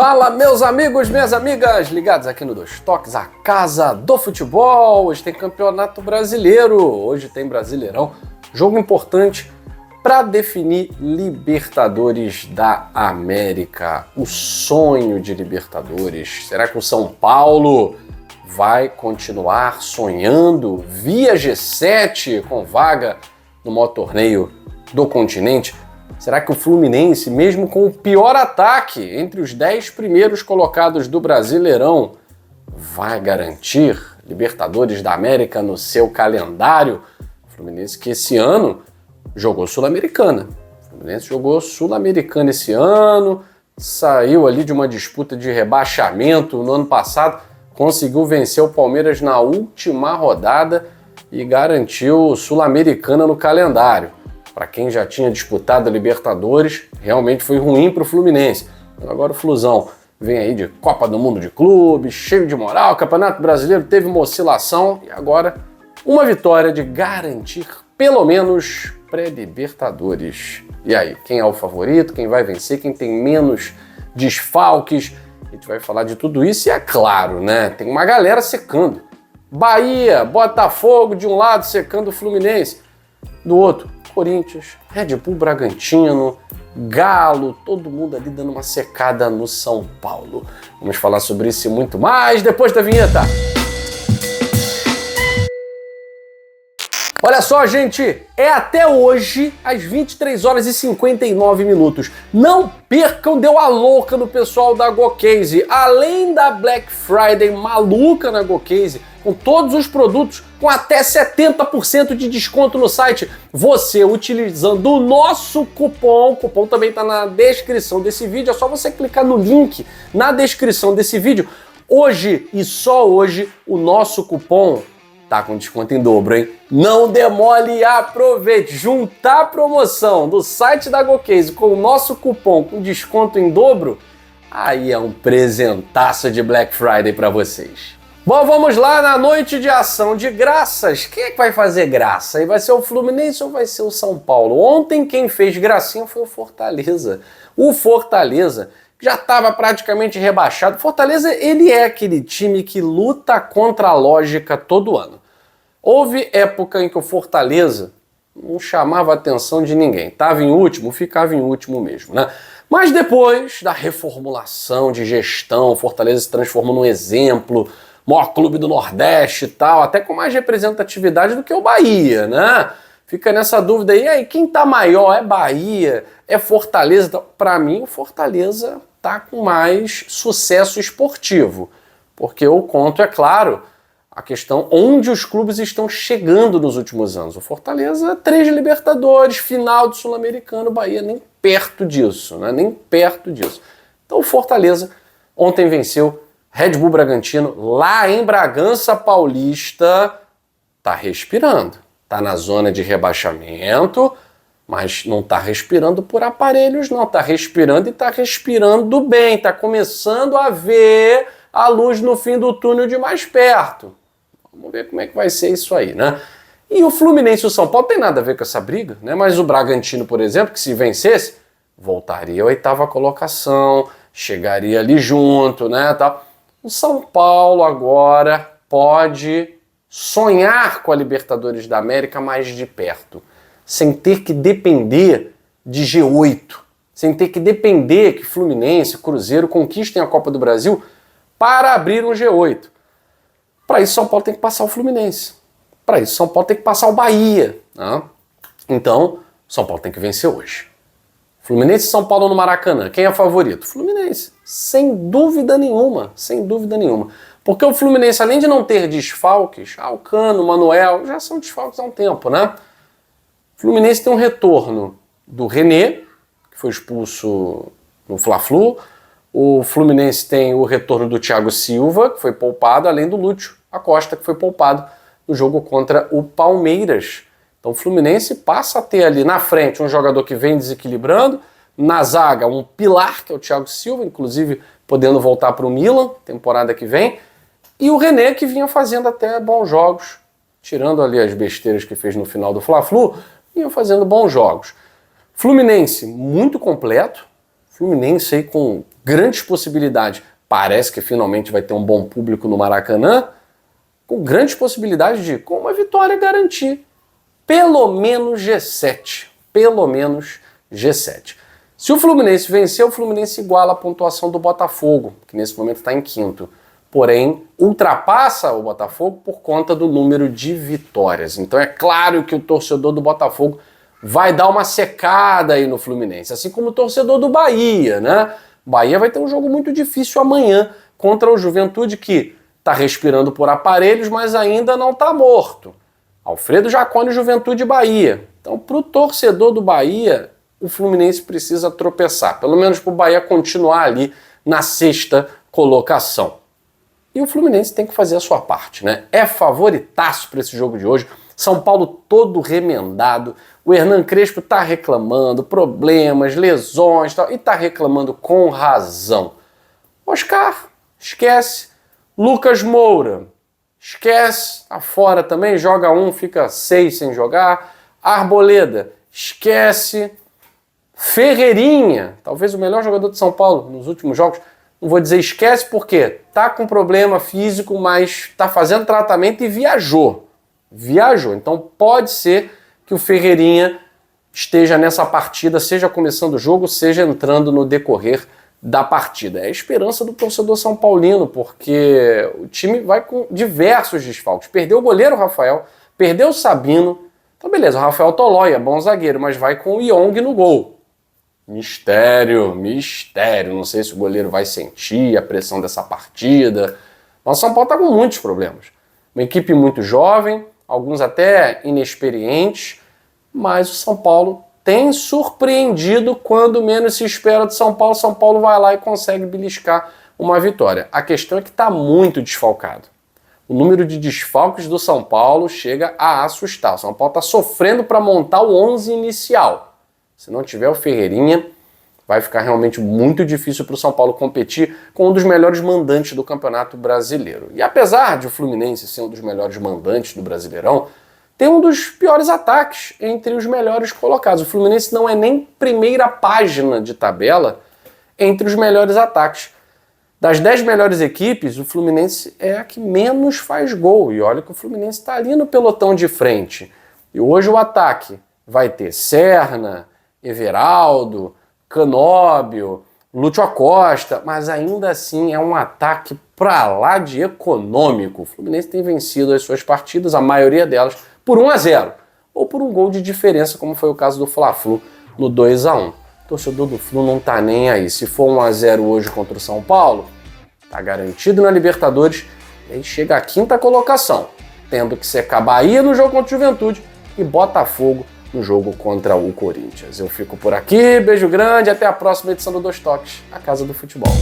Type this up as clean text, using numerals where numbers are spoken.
Fala, meus amigos, minhas amigas, ligados aqui no Dois Toques, a casa do futebol. Hoje tem Campeonato Brasileiro, hoje tem Brasileirão, jogo importante para definir Libertadores da América, o sonho de Libertadores. Será que o São Paulo vai continuar sonhando via G7 com vaga no maior torneio do continente? Será que o Fluminense, mesmo com o pior ataque entre os 10 primeiros colocados do Brasileirão, vai garantir Libertadores da América no seu calendário? O Fluminense que esse ano jogou Sul-Americana. O Fluminense jogou Sul-Americana esse ano, saiu ali de uma disputa de rebaixamento no ano passado, conseguiu vencer o Palmeiras na última rodada e garantiu Sul-Americana no calendário. Para quem já tinha disputado a Libertadores, realmente foi ruim para o Fluminense. Agora o Flusão vem aí de Copa do Mundo de Clubes, cheio de moral, o Campeonato Brasileiro teve uma oscilação e agora uma vitória de garantir pelo menos pré-Libertadores. E aí, quem é o favorito, quem vai vencer, quem tem menos desfalques? A gente vai falar de tudo isso e é claro, né? Tem uma galera secando. Bahia, Botafogo de um lado secando o Fluminense, do outro Corinthians, Red Bull Bragantino, Galo, todo mundo ali dando uma secada no São Paulo. Vamos falar sobre isso e muito mais depois da vinheta. Olha só, gente, é até hoje às 23 horas e 59 minutos. Não percam, deu a louca no pessoal da GoCase. Além da Black Friday maluca na GoCase, com todos os produtos com até 70% de desconto no site, você utilizando o nosso cupom, o cupom também está na descrição desse vídeo, é só você clicar no link na descrição desse vídeo. Hoje e só hoje o nosso cupom tá com desconto em dobro, hein? Não demole e aproveite. Juntar a promoção do site da GoCase com o nosso cupom com desconto em dobro, aí é um presentaço de Black Friday para vocês. Bom, vamos lá na noite de ação de graças. Quem é que vai fazer graça? E vai ser o Fluminense ou vai ser o São Paulo? Ontem quem fez gracinha foi o Fortaleza. O Fortaleza já estava praticamente rebaixado. Fortaleza, ele é aquele time que luta contra a lógica todo ano. Houve época em que o Fortaleza não chamava a atenção de ninguém. Estava em último, ficava em último mesmo, né? Mas depois da reformulação de gestão, o Fortaleza se transformou num exemplo, maior clube do Nordeste e tal, até com mais representatividade do que o Bahia, né? Fica nessa dúvida aí, quem tá maior é Bahia, é Fortaleza? Para mim, o Fortaleza tá com mais sucesso esportivo, porque eu conto, é claro, a questão onde os clubes estão chegando nos últimos anos. O Fortaleza, 3 Libertadores, final do Sul-Americano, Bahia nem perto disso, né? Nem perto disso. Então o Fortaleza ontem venceu Red Bull Bragantino, lá em Bragança Paulista, tá respirando. Tá na zona de rebaixamento, mas não tá respirando por aparelhos, não. Tá respirando e tá respirando bem. Tá começando a ver a luz no fim do túnel de mais perto. Vamos ver como é que vai ser isso aí, né? E o Fluminense e o São Paulo tem nada a ver com essa briga, né? Mas o Bragantino, por exemplo, que se vencesse, voltaria à 8ª colocação, chegaria ali junto, né, tal. O São Paulo agora pode sonhar com a Libertadores da América mais de perto, sem ter que depender de G8, sem ter que depender que Fluminense, Cruzeiro conquistem a Copa do Brasil para abrir um G8. Para isso, São Paulo tem que passar o Fluminense. Para isso, São Paulo tem que passar o Bahia, né? Então, São Paulo tem que vencer hoje. Fluminense e São Paulo no Maracanã. Quem é favorito? Fluminense. Sem dúvida nenhuma. Sem dúvida nenhuma. Porque o Fluminense, além de não ter desfalques, o Cano, o Manuel, já são desfalques há um tempo, né? O Fluminense tem um retorno do René, que foi expulso no Fla-Flu. O Fluminense tem o retorno do Thiago Silva, que foi poupado, além do Lúcio Acosta, que foi poupado no jogo contra o Palmeiras. Então o Fluminense passa a ter ali na frente um jogador que vem desequilibrando, na zaga um pilar, que é o Thiago Silva, inclusive podendo voltar para o Milan, temporada que vem, e o René, que vinha fazendo até bons jogos, tirando ali as besteiras que fez no final do Fla-Flu, vinha fazendo bons jogos. Fluminense muito completo, Fluminense aí com grandes possibilidades. Parece que finalmente vai ter um bom público no Maracanã, com grandes possibilidades de, com uma vitória, garantir pelo menos G7. Pelo menos G7. Se o Fluminense vencer, o Fluminense iguala a pontuação do Botafogo, que nesse momento está em quinto. Porém, ultrapassa o Botafogo por conta do número de vitórias. Então é claro que o torcedor do Botafogo vai dar uma secada aí no Fluminense, assim como o torcedor do Bahia, né? O Bahia vai ter um jogo muito difícil amanhã contra o Juventude, que está respirando por aparelhos, mas ainda não está morto. Alfredo Jaconi, Juventude e Bahia. Então, para o torcedor do Bahia, o Fluminense precisa tropeçar, pelo menos para o Bahia continuar ali na sexta colocação. E o Fluminense tem que fazer a sua parte, né? É favoritaço para esse jogo de hoje. São Paulo todo remendado. O Hernan Crespo tá reclamando, problemas, lesões, tal, e tá reclamando com razão. Oscar, esquece. Lucas Moura, esquece. Tá fora também, joga um, fica 6 sem jogar. Arboleda, esquece. Ferreirinha, talvez o melhor jogador de São Paulo nos últimos jogos. Não vou dizer esquece porque tá com problema físico, mas tá fazendo tratamento e viajou. Então pode ser que o Ferreirinha esteja nessa partida, seja começando o jogo, seja entrando no decorrer da partida. É a esperança do torcedor são paulino, porque o time vai com diversos desfalques. Perdeu o goleiro Rafael, perdeu o Sabino. Então beleza, o Rafael Tolói é bom zagueiro, mas vai com o Yong no gol. Mistério. Não sei se o goleiro vai sentir a pressão dessa partida. Mas o São Paulo está com muitos problemas. Uma equipe muito jovem, alguns até inexperientes, mas o São Paulo tem surpreendido quando menos se espera de São Paulo. São Paulo vai lá e consegue beliscar uma vitória. A questão é que está muito desfalcado. O número de desfalques do São Paulo chega a assustar. O São Paulo está sofrendo para montar o 11 inicial. Se não tiver o Ferreirinha, vai ficar realmente muito difícil para o São Paulo competir com um dos melhores mandantes do Campeonato Brasileiro. E apesar de o Fluminense ser um dos melhores mandantes do Brasileirão, tem um dos piores ataques entre os melhores colocados. O Fluminense não é nem primeira página de tabela entre os melhores ataques. Das 10 melhores equipes, o Fluminense é a que menos faz gol. E olha que o Fluminense está ali no pelotão de frente. E hoje o ataque vai ter Serna, Everaldo, Canóbio, Lúcio Acosta, mas ainda assim é um ataque pra lá de econômico. O Fluminense tem vencido as suas partidas, a maioria delas, por 1-0, ou por um gol de diferença, como foi o caso do Fla-Flu no 2-1. O torcedor do Flu não tá nem aí. Se for 1-0 hoje contra o São Paulo, tá garantido na Libertadores, e aí chega a quinta colocação, tendo que secar Bahia no jogo contra o Juventude e Botafogo no jogo contra o Corinthians. Eu fico por aqui, beijo grande, até a próxima edição do Dois Toques, a Casa do Futebol.